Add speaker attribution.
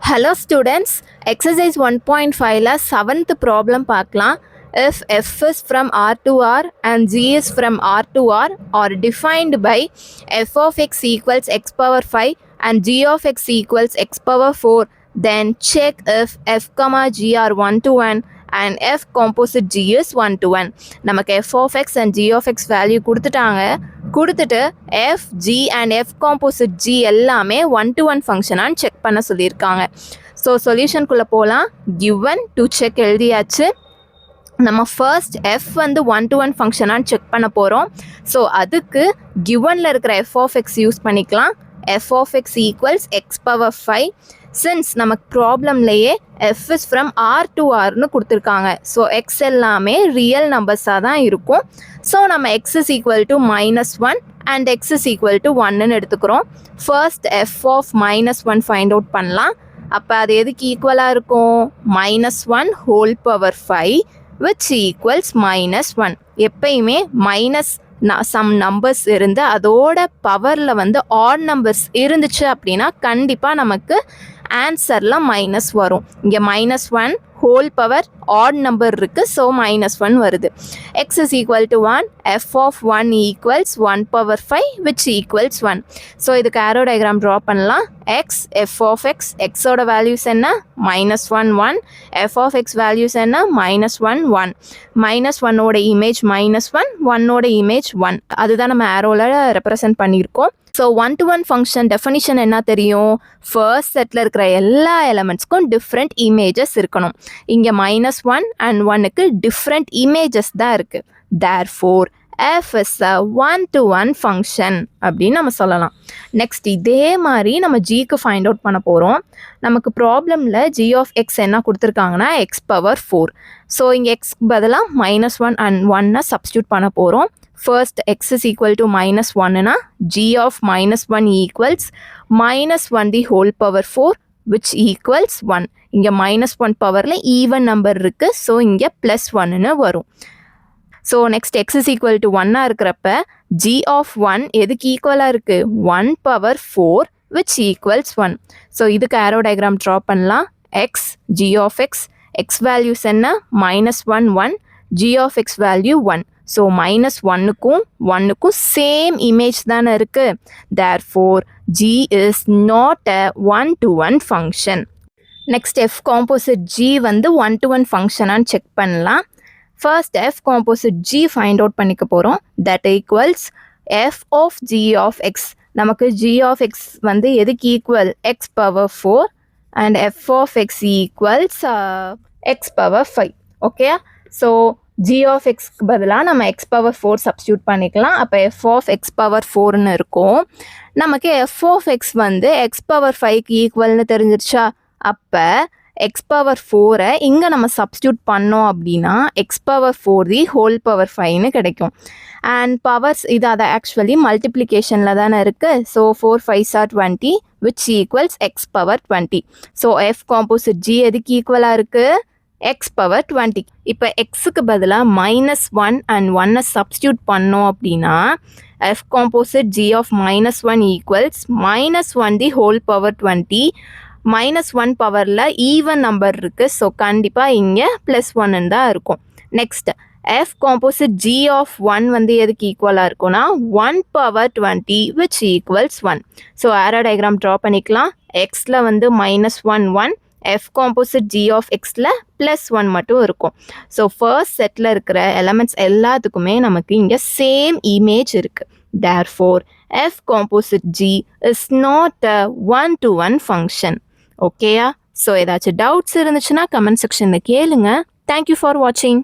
Speaker 1: Hello students, exercise 1.5ல 7th problem பார்க்கலாம். If f is from R to R and g is from R to R are defined by f of x equals x power 5 and g of x equals x power 4, then check if f comma g are 1 to 1 and f composite g is 1 to 1. நமக்கு f of x and g of x value கொடுத்துட்டு f, g and f composite g எல்லாமே 1 to 1 ஃபங்க்ஷனான்னு check பண்ண சொல்லியிருக்காங்க. So சொல்யூஷனுக்குள்ளே போகலாம். given to check எழுதியாச்சு. நம்ம first F வந்து 1 to 1 ஃபங்க்ஷனான்னு செக் பண்ண போகிறோம். ஸோ அதுக்கு கிவனில் இருக்கிற எஃப் ஆஃப் எக்ஸ் யூஸ் பண்ணிக்கலாம். F of x equals x power 5. Since நமக்கு ப்ராப்ளம்லேயே f is from R to ஆர்னு கொடுத்துருக்காங்க. ஸோ எக்ஸ் எல்லாமே ரியல் நம்பர்ஸாக தான் இருக்கும். ஸோ நம்ம x is equal to -1 and x is equal to 1ன்னு எடுத்துக்கிறோம். First f of -1 find out பண்ணலாம். அப்போ அது எதுக்கு ஈக்குவலாக இருக்கும்? -1 ஹோல் பவர் 5 which equals -1. எப்பயுமே மைனஸ் சம் நம்பர்ஸ் இருந்து அதோட பவரில் வந்து ஆட் நம்பர்ஸ் இருந்துச்சு அப்படின்னா கண்டிப்பாக நமக்கு ஆன்சரில் மைனஸ் வரும். இங்கே -1 ஹோல் பவர் ஆட் நம்பர் இருக்குது. ஸோ -1 வருது. X is equal to 1, f of 1 equals 1 power 5 which equals 1. So இதுக்கு ஆரோ டயக்ராம் ட்ரா பண்ணலாம். எக்ஸ், எஃப் ஆஃப் எக்ஸ், எக்ஸோட வேல்யூஸ் என்ன? -1 1, எஃப் ஆஃப் எக்ஸ் வேல்யூஸ் என்ன? -1 1. -1ஓட இமேஜ் -1, 1ஓட இமேஜ் 1. அதுதான் நம்ம ஆரோவில் ரெப்ரசன்ட் பண்ணியிருக்கோம். ஸோ 1 to 1 ஃபங்க்ஷன் டெஃபினிஷன் என்ன தெரியும்? ஃபர்ஸ்ட் செட்டில் இருக்கிற எல்லா எலமெண்ட்ஸ்க்கும் டிஃப்ரெண்ட் இமேஜஸ் இருக்கணும். இங்கே -1 and 1க்கு டிஃப்ரெண்ட் இமேஜஸ் தான் இருக்குது. Therefore f is a 1 to 1 function அப்படின்னு நம்ம சொல்லலாம். நெக்ஸ்ட் இதே மாதிரி நம்ம ஜிக்கு ஃபைண்ட் அவுட் பண்ண போகிறோம். நமக்கு ப்ராப்ளமில் g of x என்ன கொடுத்துருக்காங்கன்னா x பவர் 4. ஸோ இங்கே எக்ஸ்க்கு பதிலாக -1 and 1 சப்ஸ்டியூட் பண்ண போகிறோம். First x is equal to -1 g of -1 equals -1 the whole power 4 which equals 1. இங்கே -1 பவரில் ஈவன் நம்பர் இருக்குது. ஸோ இங்கே +1 வரும். So next x is equal to 1 இருக்கிறப்ப g of 1 எதுக்கு ஈக்குவலாக இருக்குது? 1 பவர் 4 which equals 1. ஸோ இதுக்கு ஆரோ டயக்ராம் ட்ரா பண்ணலாம். x, g of x, x values என்ன? -1 1, g of x value 1. So -1க்கும் 1க்கும் சேம் இமேஜ் தானே இருக்குது. Therefore g is not a 1 to 1 function. Next f composite g வந்து 1 to 1 ஃபங்க்ஷனான்னு check பண்ணலாம். First f composite g find out பண்ணிக்க போகிறோம். That equals f of g of x. நமக்கு g of x வந்து எதுக்கு equal? x power 4 and f of x equals x power 5. Okay, so g of xக்கு பதிலாக நம்ம x power 4 substitute பண்ணிக்கலாம். அப்போ f of x power 4ன்னு இருக்கும். நமக்கு f of x வந்து x பவர் 5க்கு ஈக்குவல்னு தெரிஞ்சிருச்சா? அப்போ x பவர் 4 இங்கே நம்ம சப்ஸ்டியூட் பண்ணோம் அப்படின்னா x power 4 the whole power 5ன்னு கிடைக்கும். அண்ட் பவர்ஸ் இது அதை ஆக்சுவலி மல்டிப்ளிகேஷனில் தானே இருக்குது. ஸோ 4 5s are 20 which equals x power 20. ஸோ f காம்போசிட் g எதுக்கு ஈக்குவலாக இருக்குது? x power 20. இப்போ எக்ஸுக்கு பதிலாக -1 and 1 சப்ஸ்டியூட் பண்ணோம் அப்படின்னா f composite g of -1 equals -1 the whole power 20. -1 பவரில் ஈவன் நம்பர் இருக்குது. ஸோ கண்டிப்பாக இங்கே +1 தான் இருக்கும். Next f composite g of 1 வந்து எதுக்கு ஈக்குவலாக இருக்கும்னா 1 power 20 which equals 1. So arrow diagram draw பண்ணிக்கலாம். எக்ஸில் வந்து -1 1, f காம்போசிட் g of xல +1 மட்டும் இருக்கும். ஸோ ஃபர்ஸ்ட் செட்டில் இருக்கிற எலமெண்ட்ஸ் எல்லாத்துக்குமே நமக்கு இங்கே சேம் இமேஜ் இருக்குது. Therefore f composite g is not a 1 to 1 function. ஓகேயா? ஸோ ஏதாச்சும் டவுட்ஸ் இருந்துச்சுன்னா கமெண்ட் செக்ஷனில் கேளுங்க. தேங்க்யூ ஃபார் வாட்சிங்.